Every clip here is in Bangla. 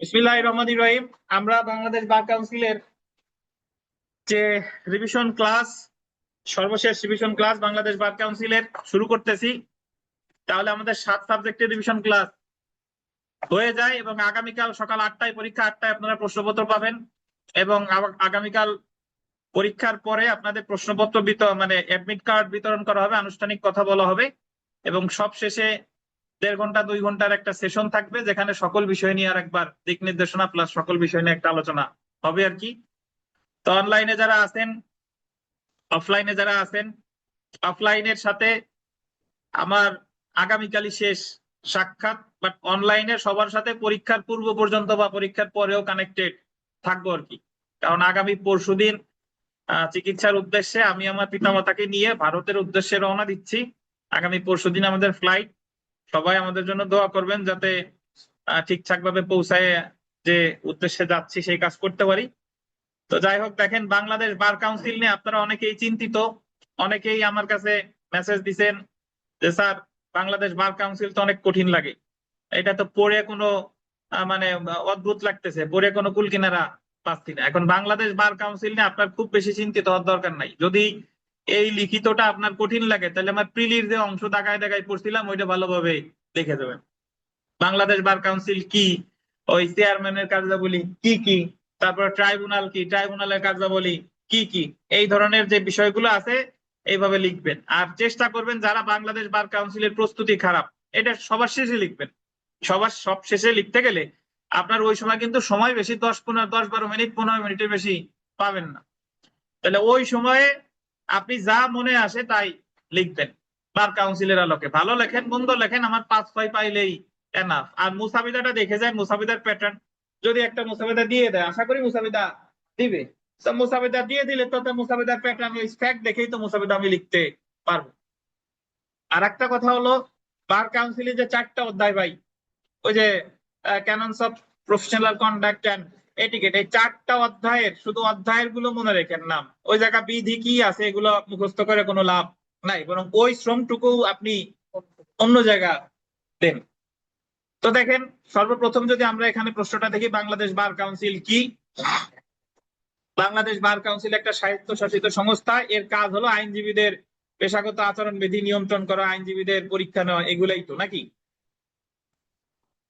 বিসমিল্লাহির রহমানির রহিম। আমরা বাংলাদেশ বার কাউন্সিলের যে রিভিশন ক্লাস, সর্বশেষ রিভিশন ক্লাস বাংলাদেশ বার কাউন্সিলের শুরু করতেছি। তাহলে আমাদের 7 সাবজেক্টের রিভিশন ক্লাস হয়ে যায় এবং আগামীকাল সকাল 8টায় পরীক্ষা, 8টায় আপনারা প্রশ্নপত্র পাবেন এবং আগামীকাল পরীক্ষার পরে আপনাদের প্রশ্নপত্র মানে অ্যাডমিট কার্ড বিতরণ করা হবে, আনুষ্ঠানিক কথা বলা হবে এবং সব শেষে 1.5 ঘন্টা 2 ঘন্টার একটা সেশন থাকবে যেখানে সকল বিষয় নিয়ে আর একবার দিক নির্দেশনা প্লাস সকল বিষয় নিয়ে একটা আলোচনা হবে আর কি। তো অনলাইনে যারা আছেন, অফলাইনে যারা আছেন, অফলাইনের সাথে আমার আগামীকালই শেষ সাক্ষাৎ, বাট অনলাইনে সবার সাথে পরীক্ষার পূর্ব পর্যন্ত বা পরীক্ষার পরেও কানেক্টেড থাকবো আর কি। কারণ আগামী পরশুদিন চিকিৎসার উদ্দেশ্যে আমি আমার পিতামাতাকে নিয়ে ভারতের উদ্দেশ্যে রওনা দিচ্ছি। আগামী পরশুদিন আমাদের ফ্লাইট। সবাই আমাদের জন্য দোয়া করবেন যাতে ঠিকঠাক ভাবে পৌঁছায় যে উদ্দেশ্যে যাচ্ছি সেই কাজ করতে পারি। তো যাই হোক, দেখেন বাংলাদেশ বার কাউন্সিল নিয়ে আপনারা অনেকেই চিন্তিত, অনেকেই আমার কাছে মেসেজ দিছেন যে স্যার বাংলাদেশ বার কাউন্সিল তো অনেক কঠিন লাগে, এটা তো পড়ে কোনো মানে অদ্ভুত লাগতেছে, পড়ে কোনো কুল কিনারা পাচ্ছি না। এখন বাংলাদেশ বার কাউন্সিল নিয়ে আপনার খুব বেশি চিন্তিত হওয়ার দরকার নাই। যদি এই লিখিতটা আপনার কঠিন লাগে তাহলে আমার প্রিলির যে অংশ দাগায় দাগায় পড়ছিলাম ওইটা ভালোভাবে দেখে দেবেন। বাংলাদেশ বার কাউন্সিল কি, ওই চেয়ারম্যানের কার্যাবলী কি কি, তারপর ট্রাইব্যুনাল কি, ট্রাইব্যুনালের কার্যাবলী কি কি, এই ধরনের যে বিষয়গুলো আছে এইভাবে লিখবেন। আর চেষ্টা করবেন যারা বাংলাদেশ বার কাউন্সিলের প্রস্তুতি খারাপ এটা সবার শেষে লিখবেন। সব শেষে লিখতে গেলে আপনার ওই সময় কিন্তু সময় বেশি, 10-12 মিনিট 15 মিনিটের বেশি পাবেন না। তাহলে ওই সময়ে আপনি যা মনে আসে তাই লিখবেন বার কাউন্সিলের আলোকে। ভালো লেখেন মন্দ লেখেন, আমার 5-6 পাইলেই এনাফ। আর মুসাবিদাটা দেখে যায়, মুসাবিদার প্যাটার্ন যদি একটা মুসাবিদা দিয়ে দেয়, আশা করি মুসাবিদা দিবে, তো মুসাবিদা দিয়ে দিলে তো মুসাবিদার প্যাটার্ন ওই ফ্যাক্ট দেখেই তো মুসাবিদা আমি লিখতে পারবো। আর একটা কথা হলো, বার কাউন্সিলে যে 4টা অধ্যায় ভাই, ওই যে canons of professional conduct and etiquette, এই 4টা অধ্যায়ের শুধু অধ্যায়ের গুলো মনে রেখেন নাম, ওই জায়গা বিধি কি আছে এগুলো মুখস্থ করে কোনো লাভ নাই, বরং ওই শ্রমটুকু আপনি অন্য জায়গা দেন। তো দেখেন সর্বপ্রথম যদি আমরা এখানে প্রশ্নটা দেখি, বাংলাদেশ বার কাউন্সিল কি? বাংলাদেশ বার কাউন্সিল একটা স্বায়ত্তশাসিত সংস্থা। এর কাজ হলো আইনজীবীদের পেশাগত আচরণ বিধি নিয়ন্ত্রণ করা, আইনজীবীদের পরীক্ষা নেওয়া, এগুলাই তো নাকি।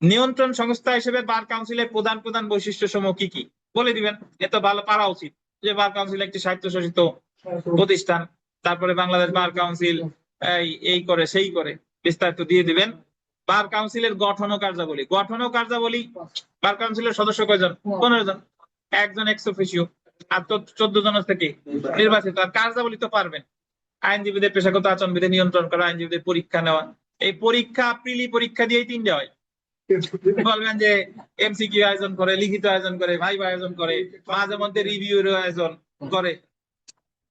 নিয়ন্ত্রণ সংস্থা হিসেবে বার কাউন্সিলের প্রধান প্রধান বৈশিষ্ট্য সমূহ কি কি বলে দিবেন, এত ভালো পারা উচিত যে বার কাউন্সিল একটি স্বায়ত্তশাসিত প্রতিষ্ঠান। তারপরে বাংলাদেশ বার কাউন্সিল এই করে সেই করে বিস্তারিত দিয়ে দিবেন। বার কাউন্সিলের গঠন ও কার্যাবলী, গঠন ও কার্যাবলী, বার কাউন্সিলের সদস্য কয়জন? 15 জন, একজন এক্স অফিসিও, আর তো 14 জন থেকে নির্বাচিত। আর কার্যাবলী তো পারবেন, আইনজীবীদের পেশাগত আচরণ বিধি নিয়ন্ত্রণ করা, আইনজীবীদের পরীক্ষা নেওয়া। এই পরীক্ষা প্রিলি পরীক্ষা দিয়েই 3টে হয়। বলবেন যে এমসিকিউ আয়োজন করে, লিখিত আয়োজন করে, ভাইভা আয়োজন করে, মাঝে মধ্যে রিভিউর আয়োজন করে,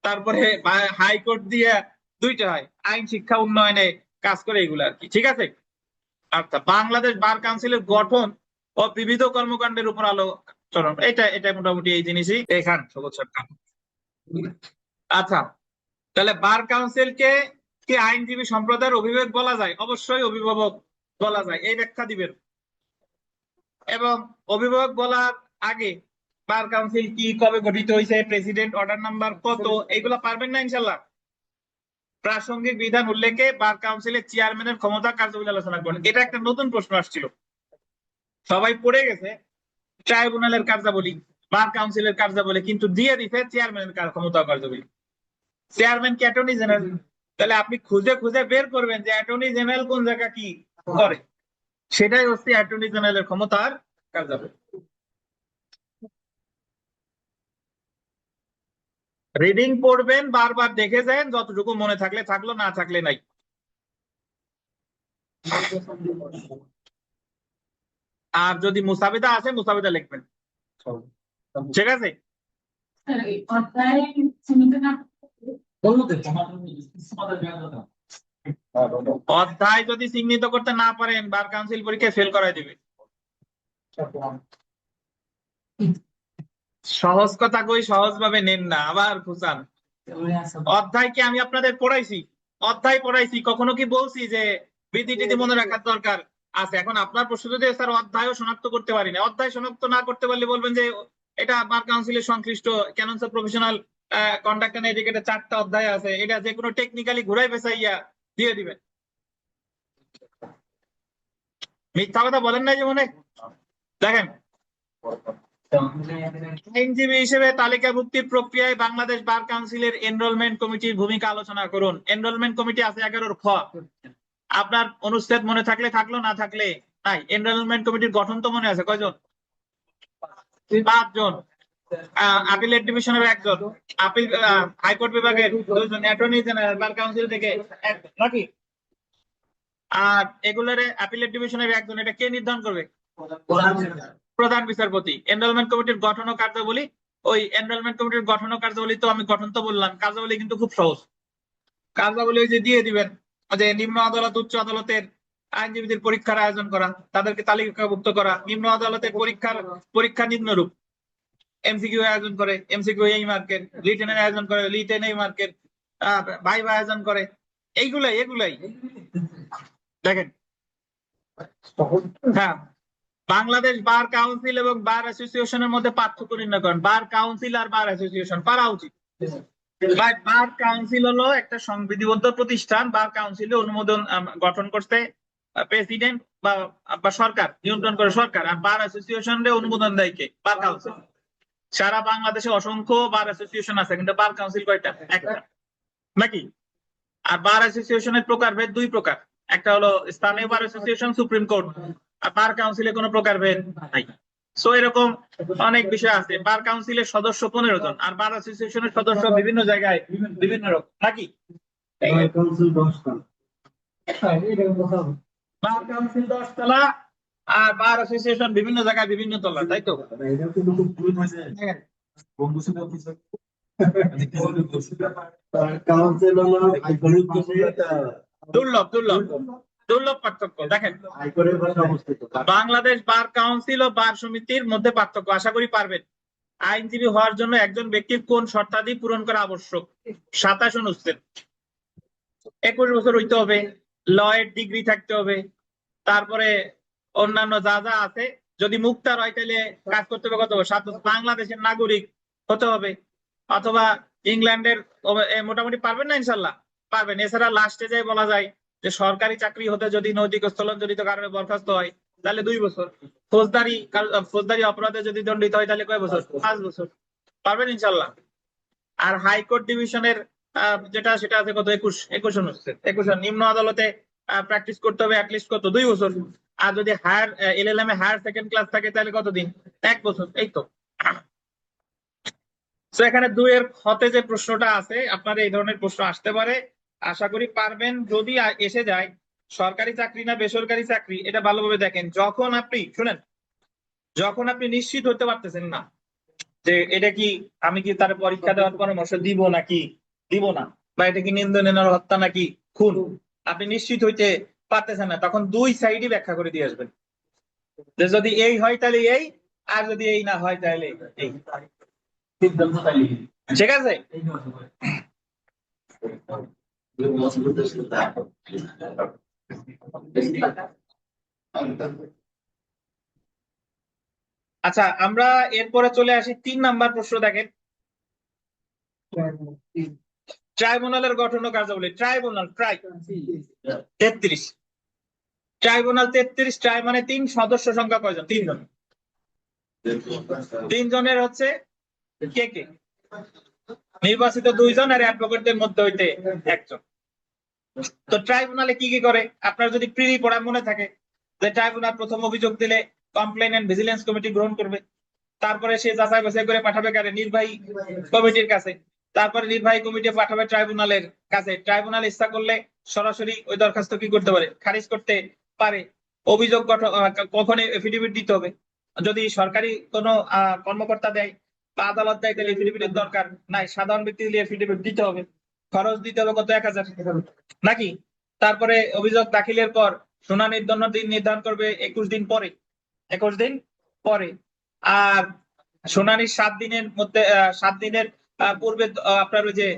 তারপরে হাইকোর্ট দিয়ে 2টা হয়, আইন শিক্ষা উন্নয়নে কাজ করে, এগুলো আর কি। ঠিক আছে। আচ্ছা, বাংলাদেশ বার কাউন্সিলের গঠন ও বিবিধ কর্মকাণ্ডের উপর আলোচনা, এটা মোটামুটি এই জিনিসই এখান সবুজ সরকার। আচ্ছা, তাহলে বার কাউন্সিলকে কি আইনজীবী সম্প্রদায়ের অভিভাবক বলা যায়? অবশ্যই অভিভাবক বলা যায়, এই ব্যাখ্যা দিবেন। এবং অভিভাবক বলার আগে বার কাউন্সিল কি, কবে গঠিত হয়েছে, প্রেসিডেন্ট অর্ডার নাম্বার কত, এগুলো পারবেন না ইনশাল্লাহ। প্রাসঙ্গিক বিধান উল্লেখে বার কাউন্সিলের চেয়ারম্যানের ক্ষমতা কার্যবিধি আলোচনা করেন। এটা একটা নতুন প্রশ্ন আসছিল, সবাই পড়ে গেছে ট্রাইব্যুনালের কার্যাবলী, বার কাউন্সিলের কার্যাবলী, কিন্তু দিয়ে দিছে চেয়ারম্যানের ক্ষমতা কার্যাবলী। চেয়ারম্যান কি অ্যাটর্নি জেনারেল? তাহলে আপনি খুঁজে খুঁজে বের করবেন যে অ্যাটর্নি জেনারেল কোন জায়গা কি করে, সেটাই হচ্ছে অ্যাটর্নি জেনারেলের ক্ষমতার কার্যাবলী। রিডিং পড়বেন, বারবার দেখে যান, যতটুকু মনে থাকলে থাকলো, না থাকলে নাই। আর যদি মুসাবিদা আছে মুসাবিদা লিখবেন, ঠিক আছে। অধ্যায় যদি চিহ্নিত করতে না পারেন বার কাউন্সিল পরীক্ষায় ফেল করাই দিবে। সহজ কথা কই, সহজ ভাবে নেন না, আবার খুঁচান। অধ্যায় কি আমি আপনাদের পড়াইছি? অধ্যায় পড়াইছি, কখনো কি বলছি যে বিধি টিধি মনে রাখার দরকার? আছে। এখন আপনার প্রশ্ন যদি স্যার অধ্যায়ও শনাক্ত করতে পারি না, অধ্যায় শনাক্ত না করতে পারলে বলবেন যে এটা বার কাউন্সিলের সংশ্লিষ্ট ক্যাননস অফ প্রফেশনাল কন্ডাক্ট এন্ড এটিকেটে 4টা অধ্যায় আছে, এটা যে কোনো টেকনিক্যালি ঘুরাই পেঁচাইয়া দিয়ে দিবেন। মিথ্যা কথা বলেন না যে মনে। দেখেন, আইনজীবী হিসেবে তালিকাভুক্তির প্রক্রিয়ায় বাংলাদেশ বার কাউন্সিলের এনরোলমেন্ট কমিটির ভূমিকা আলোচনা করুন। এনরোলমেন্ট কমিটি আছে 11 খ। আপনার অনুচ্ছেদ মনে থাকলে থাকলো, না থাকলে নাই। এনরোলমেন্ট কমিটির গঠন তো মনে আছে কয়জন? 5 জন। আপিলেট ডিভিশনের 1 জন, আপিল হাইকোর্ট বিভাগের 2 জন, অ্যাটর্নি জেনারেল বার কাউন্সিল থেকে 1 জন, নাকি? আর এগুলোর আপিলেট ডিভিশনের 1 জন, এটা কে নির্ধারণ করবে? প্রধান বিচারপতি। এনরোলমেন্ট কমিটির গঠন ও কার্যাবলী, ওই এনরোলমেন্ট কমিটির গঠন ও কার্যাবলী তো আমি গঠন তো বললাম, কার্যাবলী কিন্তু খুব সহজ। কার্যাবলী ওই যে দিয়ে দিবেন, যে নিম্ন আদালত উচ্চ আদালতের আইনজীবীদের পরীক্ষার আয়োজন করা, তাদেরকে তালিকাভুক্ত করা। নিম্ন আদালতের পরীক্ষা নিম্নরূপ: এমসিকিউ আয়োজন করে, এমসিকিউ এই মার্কের, রিটেনের আয়োজন করে, রিটেন এই মার্কের, ভাইভা আয়োজন করে। এগুলাই দেখেন। হ্যাঁ, বাংলাদেশ বার কাউন্সিল এবং বার অ্যাসোসিয়েশনের মধ্যে পার্থক্য নির্ণয় করেন। বার কাউন্সিল আর বার অ্যাসোসিয়েশন পারা উচিত। বার কাউন্সিল হলো একটা সংবিধিবদ্ধ প্রতিষ্ঠান। বার কাউন্সিলে অনুমোদন গঠন করতে প্রেসিডেন্ট বা সরকার, নিয়ন্ত্রণ করে সরকার। আর বার অ্যাসোসিয়েশনের অনুমোদন দেয় কে? Bar council. সারা বাংলাদেশে অসংখ্য বার অ্যাসোসিয়েশন আছে, কিন্তু বার কাউন্সিল কয়টা? একটা, নাকি? আর বার অ্যাসোসিয়েশনের প্রকারভেদ 2 প্রকার। একটা হলো স্থানীয় বার অ্যাসোসিয়েশন, সুপ্রিম কোর্ট। আর বার কাউন্সিলে কোনো প্রকারভেদ নাই। সো এরকম অনেক বিষয় আছে। বার কাউন্সিলের সদস্য 15 জন, আর বার অ্যাসোসিয়েশনের সদস্য বিভিন্ন জায়গায় বিভিন্ন রকম, নাকি? বার কাউন্সিল 10 তলা, আর বার অ্যাসোসিয়েশন বিভিন্ন জায়গায় বিভিন্ন তলা, তাই তো? দুর্লভ দুর্লভ দুর্লভ পার্থক্য। দেখেন, বাংলাদেশ বার কাউন্সিল ও বার সমিতির মধ্যে পার্থক্য আশা করি পারবেন। আইনজীবী হওয়ার জন্য একজন ব্যক্তির কোন শর্তাদি পূরণ করা আবশ্যক? 27 অনুচ্ছেদ। 21 বছর হইতে হবে, ল এর ডিগ্রি থাকতে হবে, তারপরে অন্যান্য যা যা আছে। যদি মুক্তার হয় তাহলে কাজ করতে হবে কত? 7 বছর। বাংলাদেশের নাগরিক হতে হবে, অথবা ইংল্যান্ডের। মোটামুটি পারবেন না? ইনশাল্লাহ পারবেন। এছাড়া লাস্টে যাই বলা যায় যে সরকারি চাকরি হতে যদি নৈতিক স্থলনজনিত কারণে বরখাস্ত হয় তাহলে 2 বছর। ফৌজদারি অপরাধে যদি দণ্ডিত হয় তাহলে কয় বছর? 5 বছর। পারবেন ইনশাল্লাহ। আর হাইকোর্ট ডিভিশনের যেটা, সেটা আছে কত? 21 অনুচ্ছেদ। 21। নিম্ন আদালতে প্র্যাকটিস করতে হবে অ্যাটলিস্ট কত? 2 বছর। আর যদি হায়ার এলএলএম এ হায়ার সেকেন্ড ক্লাস থাকে তাহলে কতদিন? 1 বছর। এই তো। তো এখানে 2 এর হতে যে প্রশ্নটা আছে, আপনার এই ধরনের প্রশ্ন আসতে পারে। আশা করি পারবেন। যদি এসে যায় সরকারি চাকরি না বেসরকারি চাকরি, এটা ভালোভাবে দেখেন। যখন আপনি শুনেন, যখন আপনি নিশ্চিত হতে পারতেছেন না যে এটা কি, আমি কি তার পরীক্ষা দেওয়ার পরামর্শ দিব নাকি দিব না, বা এটা কি নিন্দনীয় হত্যা নাকি খুন, আপনি নিশ্চিত হইতে পারতেছেন না, তখন 2 সাইডই ব্যাখ্যা করে দিয়ে আসবেন। যে যদি এই হয় তাহলে এই, আর যদি এই না হয় তাহলে এই। ঠিক আছে? আচ্ছা, আমরা এরপরে চলে আসি 3 নাম্বার প্রশ্ন। দেখেন, ট্রাইব্যুনালের গঠন ও কার্যাবলী। ট্রাইব্যুনাল 33। ট্রাইব্যুনাল 33। ট্রাই মানে 3। সদস্য সংখ্যা কয়জন? 3 জন। 3 জনের হচ্ছে কে কে? নির্বাচিত 2 জন, আর অ্যাডভোকেটদের মধ্যে হইতে 1 জন। তো ট্রাইব্যুনালে কি কি করে? আপনার যদি প্রিলি পড়া মনে থাকে, যে ট্রাইব্যুনাল প্রথম অভিযোগ দিলে কমপ্লেইন এন্ড ভিজিলেন্স কমিটি গ্রহণ করবে, তারপরে সে যাচাই বাছাই করে পাঠাবে কারে? নির্বাহী কমিটির কাছে, তারপরে নির্বাহী কমিটি পাঠাবে ট্রাইব্যুনালের কাছে। ট্রাইব্যুনাল ইচ্ছা করলে সরাসরি ওই দরখাস্ত কি করতে পারে? খারিজ করতে পারে। অভিযোগ গঠন কখন এফিডেভিট দিতে হবে? যদি সরকারি কোনো কর্মকর্তা দেয় বা আদালত দেয় তাহলে এফিডেভিটের দরকার নাই, সাধারণ ব্যক্তি দিলে এফিডেভিট দিতে হবে। খরচ দিতে হবে কত? 1000, নাকি? তারপরে অভিযোগ দাখিলের পর শুনানির জন্য দিন নির্ধারণ করবে 21 দিন পরে। 21 দিন পরে। আর শুনানির 7 দিনের মধ্যে 7 দিনের পূর্বে আপনার ওই যে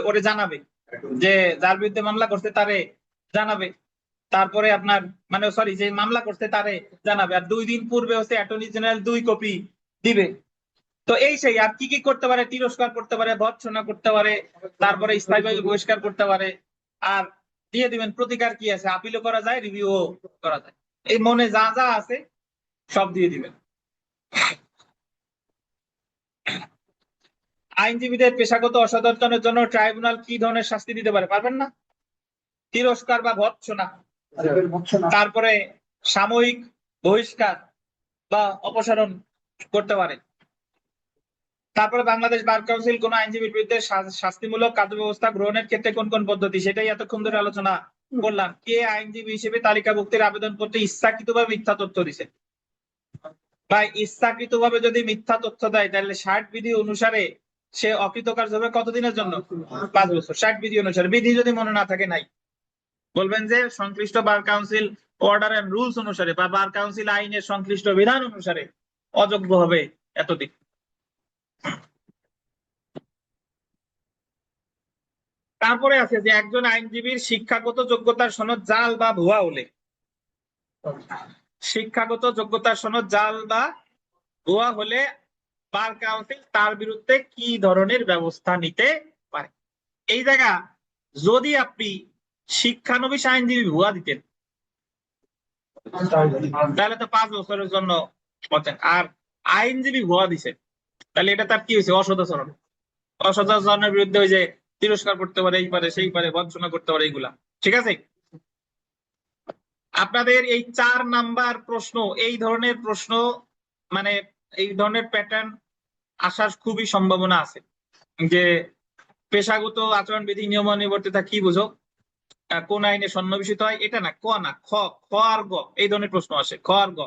ওরে জানাবে, যে যার বিরুদ্ধে মামলা করছে তারে জানাবে। তারপরে আপনার মানে সরি যে মামলা করছে তারে জানাবে, আর 2 দিন পূর্বে হচ্ছে অ্যাটর্নি জেনারেল 2 কপি দিবে। তো এই সেই আর কি কি করতে পারে, তিরস্কার করতে পারে, ভর্ৎসনা করতে পারে, তারপরে স্থায়ীভাবে বহিষ্কার করতে পারে, আর দিয়ে দিবেন প্রতিকার কি আছে, আপিলও করা যায়, রিভিউও করা যায়। এই মনে যা যা আছে সব দিয়ে দিবেন। আইনজীবীদের পেশাগত অসদাচরণের জন্য ট্রাইব্যুনাল কি ধরনের শাস্তি দিতে পারে? পারবেন না? তিরস্কার বা ভর্ৎসনা, তারপরে সাময়িক বহিষ্কার বা অপসারণ করতে পারে। তারপরে বাংলাদেশ বার কাউন্সিল কোন আইনজীবীর বিরুদ্ধে শাস্তিমূলক কার্যব্যবস্থা গ্রহণের ক্ষেত্রে কোন কোন পদ্ধতি, সেটাই এতক্ষণ ধরে আলোচনা করলাম। কে আইনজীবী হিসেবে তালিকাভুক্তির আবেদন করতে ইচ্ছাকৃতভাবে মিথ্যা তথ্য দিছে, বা ইচ্ছাকৃতভাবে যদি মিথ্যা তথ্য দেয় তাহলে 60 বিধি অনুসারে সে অকৃতকার্য হবে কতদিনের জন্য? 5 বছর। 60 বিধি অনুসারে, বিধি যদি মনে না থাকে নাই, বলবেন যে সংশ্লিষ্ট bar council order and rules অনুসারে বা বার কাউন্সিল আইনের সংশ্লিষ্ট বিধান অনুসারে অযোগ্য হবে এতদিন। তারপরে আছে যে একজন আইনজীবীর শিক্ষাগত যোগ্যতার সনদ জাল বা ভুয়া হলে, শিক্ষাগত যোগ্যতার সনদ জাল বা ভুয়া হলে বার কাউন্সিল তার বিরুদ্ধে কি ধরনের ব্যবস্থা নিতে পারে? এই জায়গা যদি আপনি শিক্ষানবিশ আইনজীবী ভুয়া দিতেন তাহলে তো 5 বছরের জন্য হতেন, আর আইনজীবী ভুয়া দিছে তাহলে এটা তার কি হয়েছে? অসদাচরণ। অসদাচরণের বিরুদ্ধে ওই যে তিরস্কার করতে পারে, এই পারে সেই পারে, ভর্ৎসনা করতে পারে, এইগুলা। ঠিক আছে? আপনাদের এই 4 নাম্বার প্রশ্ন, এই ধরনের প্রশ্ন মানে এই ধরনের প্যাটার্ন আসার খুবই সম্ভাবনা আছে। যে পেশাগত আচরণবিধি নিয়মানুবর্তিতা কি বুঝো, কোন আইনে সন্নিবেশিত হয়, এটা না, ক না, খ, খ আর গ, এই ধরনের প্রশ্ন আসে। খ আর গ,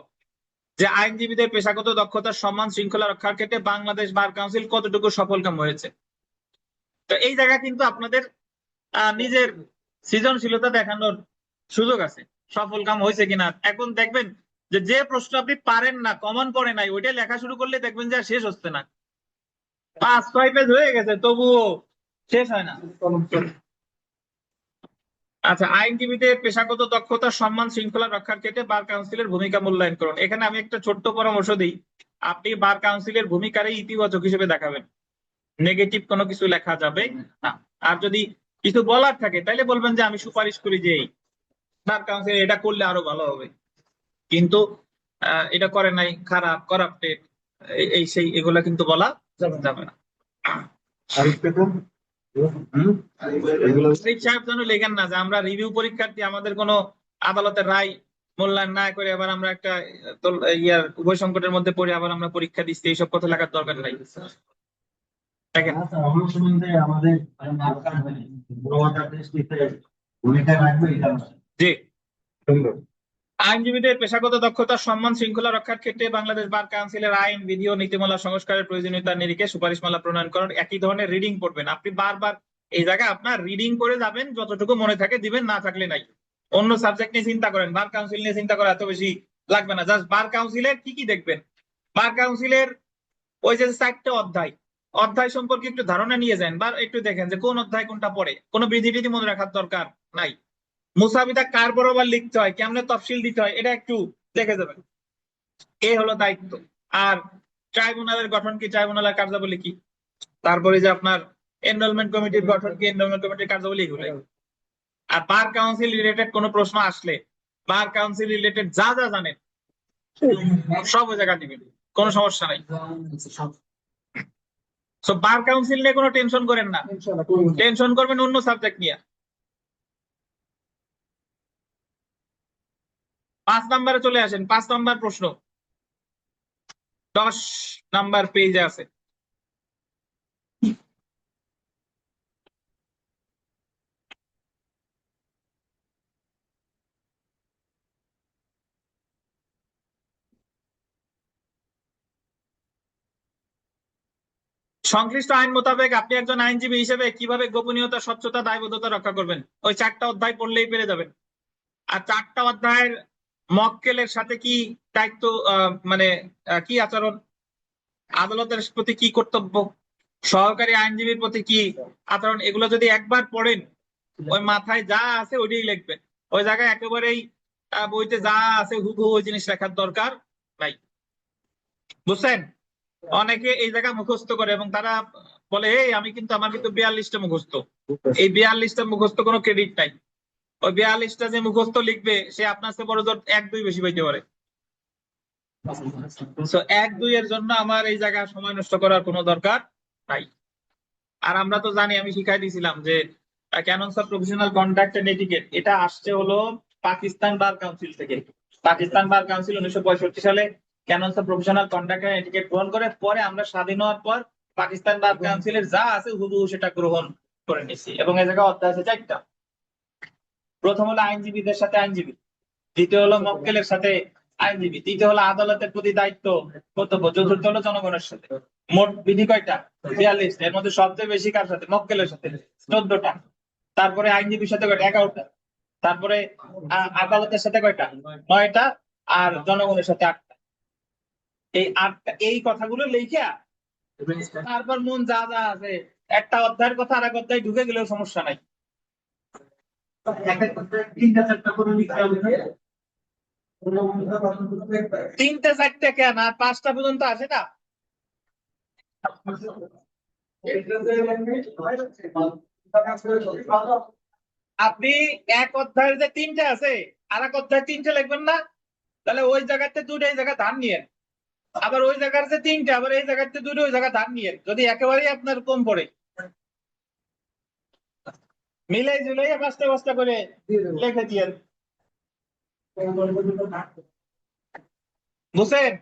যে আইনজীবীদের পেশাগত দক্ষতার সম্মান শৃঙ্খলা রক্ষার ক্ষেত্রে বাংলাদেশ বার কাউন্সিল কতটুকু সফলকাম হয়েছে। তো এই জায়গা কিন্তু আপনাদের নিজের সৃজনশীলতা দেখানোর সুযোগ আছে, সফলকাম হয়েছে কিনা। এখন দেখবেন যে যে প্রশ্ন আপনি পারেন না, কমন পড়ে নাই, ওইটা লেখা শুরু করলে দেখবেন যে আর শেষ হচ্ছে না, 5-6 পেজ হয়ে গেছে তবুও শেষ হয় না। আচ্ছা, আইনজীবীদের পেশাগত দক্ষতা সম্মান শৃঙ্খলা রক্ষার ক্ষেত্রে বার কাউন্সিলের ভূমিকা মূল্যায়ন করুন। এখানে আমি একটা ছোট্ট পরামর্শ দিই, আপনি বার কাউন্সিলের ভূমিকারই ইতিবাচক হিসেবে দেখাবেন, নেগেটিভ কোনো কিছু লেখা যাবে না। আর যদি কিছু বলার থাকে তাহলে বলবেন যে আমি সুপারিশ করি যে বার কাউন্সিল এটা করলে আরো ভালো হবে, কিন্তু এটা করে নাই, খারাপ, করাপ্টেড, এই সেই, এগুলা কিন্তু বলা যাবে না। সাহেব যেন লেখেন না যে আমরা রিভিউ পরীক্ষার্থী, আমাদের কোনো আদালতের রায় মূল্যায়ন না করে আবার আমরা একটা ইয়ার উভয় সংকটের মধ্যে পড়ে আবার আমরা পরীক্ষা দিচ্ছি, এইসব কথা লেখার দরকার নাই। দেখেন জি, আইনজীবীদের পেশাগত দক্ষতা সম্মান শৃঙ্খলা রক্ষার ক্ষেত্রে বাংলাদেশ বার কাউন্সিলের আইন বিধি ও নীতিমালা সংস্কারের প্রয়োজনীয়তার নিরিখে সুপারিশমালা প্রণয়ন করেন। একই ধরনের রিডিং পড়বেন আপনি বারবার, এই জায়গায় আপনার রিডিং করে যাবেন, যতটুকু মনে থাকে দিবেন, না থাকলে নাই। অন্য সাবজেক্ট নিয়ে চিন্তা করেন, বার কাউন্সিল নিয়ে চিন্তা করা এত বেশি লাগবে না। জাস্ট বার কাউন্সিলের কি কি দেখবেন, বার কাউন্সিলের ওই যে 4টে অধ্যায়, অধ্যায় সম্পর্কে একটু ধারণা নিয়ে যান, বা একটু দেখেন যে কোন অধ্যায় কোনটা পড়ে, কোনো বিধি টিধি মনে রাখার দরকার নাই। মুসাবিদা কার বরাবর লিখতে হয়, কেমনে তফসিল দিতে হয়, এটা একটু দেখে যাবেন, এই হলো দায়িত্ব। আর ট্রাইব্যুনালের গঠন কি, ট্রাইব্যুনালের কার্যাবলী কি, তারপরে যে আপনার এনরোলমেন্ট কমিটির গঠন কি, এনরোলমেন্ট কমিটির কার্যাবলী, এগুলো। আর বার কাউন্সিল রিলেটেড কোনো প্রশ্ন আসলে বার কাউন্সিল রিলেটেড যা যা জানেন সব ওই জায়গা দিবেন, কোনো সমস্যা নাই। সো বার কাউন্সিল নিয়ে কোনো টেনশন করেন না, টেনশন করবেন অন্য সাবজেক্ট নিয়ে। 5 নম্বরে চলে আসেন। 5 নম্বর প্রশ্ন 10 নাম্বার পেজে আছে। সংশ্লিষ্ট আইন মোতাবেক আপনি একজন আইনজীবী হিসেবে কিভাবে গোপনীয়তা, স্বচ্ছতা, দায়বদ্ধতা রক্ষা করবেন, ওই 4টা অধ্যায় পড়লেই পেরে যাবেন। আর 4টা অধ্যায়ের মক্কেলের সাথে কি দায়িত্ব, মানে কি আচরণ, আদালতের প্রতি কি কর্তব্য, সহকারী আইনজীবীর প্রতি কি আচরণ, এগুলো যদি একবার পড়েন ওই মাথায় যা আছে ওইটাই লিখবেন। ওই জায়গায় একেবারেই বইতে যা আছে হুবহু ওই জিনিস লেখার দরকার নাই। বুঝছেন? অনেকে এই জায়গা মুখস্থ করে এবং তারা বলে এই আমি কিন্তু আমার কিন্তু 42টা মুখস্থ। এই 42টা মুখস্থ কোনো ক্রেডিট নাই। ওই 42টা যে মুখস্থ লিখবে সে আপনার চেয়ে বড় জোর 1-2 বেশি পাইতে পারে। তো 1-2 এর জন্য আমার এই জায়গায় সময় নষ্ট করার কোনো দরকার নাই। আর আমরা তো জানি, আমি শিখাই দিয়েছিলাম যে canons of professional conduct and etiquette এটা আসছে হলো পাকিস্তান বার কাউন্সিল থেকে। পাকিস্তান বার কাউন্সিল 1965 সালে canons of professional conduct and etiquette গ্রহণ করে। পরে আমরা স্বাধীন হওয়ার পর পাকিস্তান বার কাউন্সিলের যা আছে হুবহু সেটা গ্রহণ করে নিচ্ছি। এবং এই জায়গায় অধ্যায় আছে 4টা। প্রথম হলো আইনজীবীদের সাথে আইনজীবী, দ্বিতীয় হলো মক্কেলের সাথে আইনজীবী, তৃতীয় হলো আদালতের প্রতি দায়িত্ব কর্তব্য, চতুর্থ হলো জনগণের সাথে। মোট বিধি কয়টা? 42। এর মধ্যে সবচেয়ে বেশি কার সাথে? মক্কেলের সাথে, 14টা। তারপরে আইনজীবীর সাথে কয়টা? 11টা। তারপরে আদালতের সাথে কয়টা? 9টা। আর জনগণের সাথে 8টা। এই 8টা, এই কথাগুলো লিখা তারপর মন যা যা আছে একটা অধ্যায়ের কথা আর এক অধ্যায় ঢুকে গেলেও সমস্যা নাই। 3-4টা কেন, আর 5টা পর্যন্ত আসে না? আপনি এক অধ্যায়ের যে 3টে আছে আর এক অধ্যায় 3টে লিখবেন না, তাহলে ওই জায়গাতে 2টা এই জায়গা ধার নিয়ে, আবার ওই জায়গার যে 3টে আবার এই জায়গাতে 2টা ওই জায়গা ধার নিয়ে, যদি একেবারেই আপনার কম পড়ে মিলাই জুলাই 5টা করে লিখে দিয়ে। বুঝছেন?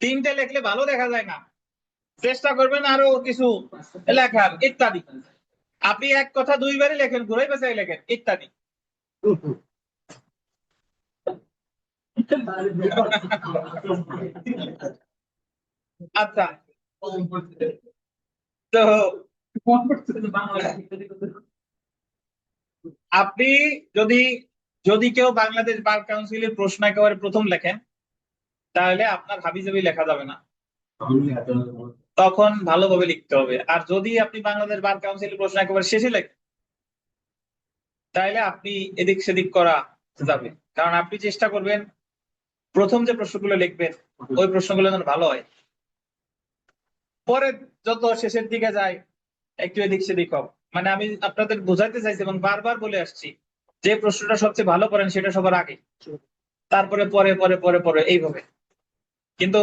3টে লিখলে ভালো দেখা যায় না, চেষ্টা করবেন আরো কিছু লেখার ইত্যাদি। আপনি এক কথা 2বারই লেখেন, ঘুরাই পেঁচাই লেখেন ইত্যাদি। আচ্ছা, তো আপনি যদি যদি কেউ বাংলাদেশ বার কাউন্সিলের প্রশ্ন একেবারে প্রথম লেখেন, তাহলে আপনার হাবিজাবি লেখা যাবে না, তখন ভালোভাবে লিখতে হবে। আর যদি আপনি বাংলাদেশ বার কাউন্সিলের প্রশ্ন একেবারে শেষে লেখেন, তাহলে আপনি এদিক সেদিক করা যাবে। কারণ আপনি চেষ্টা করবেন প্রথম যে প্রশ্নগুলো লিখবেন ওই প্রশ্নগুলো যেন ভালো হয়, পরে যত শেষের দিকে যায় একটু এদিক সেদিক হোক। মানে আমি আপনাদের বোঝাইতে চাইছি এবং বারবার বলে আসছি, যে প্রশ্নটা সবচেয়ে ভালো করেন সেটা সবার আগে, তারপরে পরে পরে পরে পরে এইভাবে। কিন্তু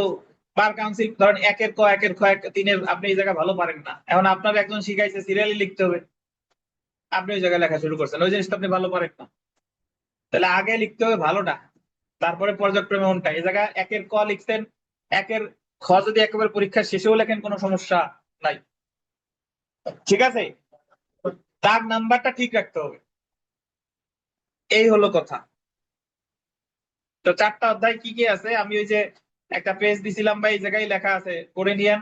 বার কাউন্সিল ধরেন 1-এর ক 1-এর খ 3-এর আপনি এই জায়গায় ভালো পারেন না, এখন আপনার একজন শিখাইছে সিরিয়ালি লিখতে হবে, আপনি ওই জায়গায় লেখা শুরু করছেন, ওই জিনিসটা আপনি ভালো পারেন না। তাহলে আগে লিখতে হবে ভালোটা, তারপরে পর্যায়ক্রমে ওনটা। এই জায়গায় 1-এর ক লিখছেন, 1-এর খ যদি একেবারে পরীক্ষার শেষেও লেখেন কোনো সমস্যা নাই, ঠিক আছে? দাগ নাম্বারটা ঠিক রাখতে হবে, এই হলো কথা। তো 4টা অধ্যায় কি কি আছে আমি ওই যে একটা পেজ দিছিলাম বা এই জায়গায় লেখা আছে, করে নিয়েন,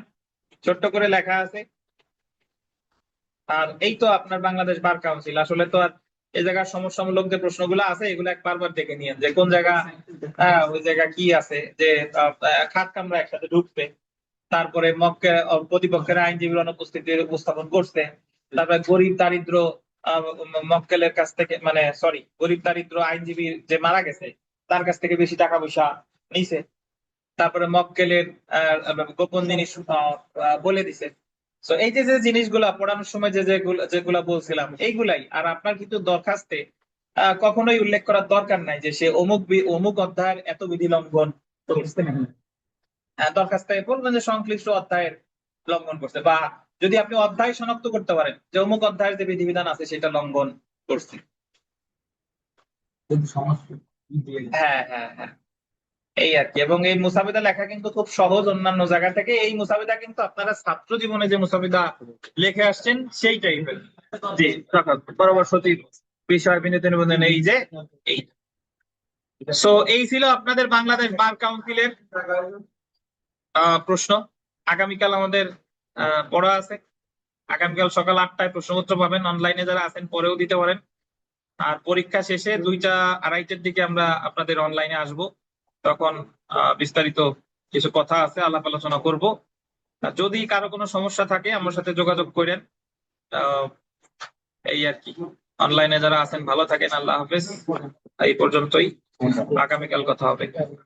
ছোট্ট করে লেখা আছে। আর এই তো আপনার বাংলাদেশ বার কাউন্সিল। আসলে তো আর এই জায়গার সমস্যামূলক যে প্রশ্নগুলো আছে এগুলো একবার দেখে নিয়েন যে কোন জায়গা, ওই জায়গা কি আছে যে খাত কামরা একসাথে ঢুকবে, তারপরে প্রতিপক্ষের আইনজীবীর অনুপস্থিতি উপস্থাপন করছে, তারপরে গরিব দারিদ্র মক্কেলের কাছ থেকে, মানে সরি, গরিব দারিদ্র আইনজীবী যে মারা গেছে তার কাছ থেকে বেশি টাকা পয়সা নিছে, তারপরে মক্কেলের গোপন জিনিস বলে দিছে। তো এই যে যে জিনিসগুলা পড়ানোর সময় যে যেগুলা বলছিলাম এইগুলাই। আর আপনার কিন্তু দরখাস্তে কখনোই উল্লেখ করার দরকার নাই যে সে অমুক অধ্যায়ের এত বিধি লঙ্ঘন করছে। দরখাস্তে বলবেন যে সংশ্লিষ্ট অধ্যায়ের লঙ্ঘন করছে, বা যদি আপনি অধ্যায় শনাক্ত করতে পারেন যে অমুক অধ্যায়ের যে বিধিবিধান আছে সেটা লঙ্ঘন করছে। হ্যাঁ হ্যাঁ হ্যাঁ, এই আর কি। এবং এই মুসাবিদা লেখা কিন্তু খুব সহজ অন্যান্য জায়গা থেকে। এই মুসাবিদা কিন্তু আপনারা ছাত্র জীবনে যে মুসাবিদা লিখে আসছেন সেই টাইপের। জি, বরাবর সচিব বিষয় বিনীত নিবন্ধন, এই যে এই। সো এই ছিল আপনাদের বাংলাদেশ বার কাউন্সিলের প্রশ্ন। আগামীকাল আমাদের পড়া আছে, আগামীকাল সকাল 8টায় প্রশ্নপত্র পাবেন, অনলাইনে যারা আছেন পরেও দিতে পারেন। আর পরীক্ষা শেষে 2টা-2:30-এর দিকে আমরা আপনাদের অনলাইনে আসব, তখন বিস্তারিত কিছু কথা আছে, আলাপ আলোচনা করব। যদি কারো কোনো সমস্যা থাকে আমার সাথে যোগাযোগ করেন, এই আর কি। অনলাইনে যারা আছেন ভালো থাকেন, আল্লাহ হাফেজ। এই পর্যন্তই, আগামীকাল কথা হবে।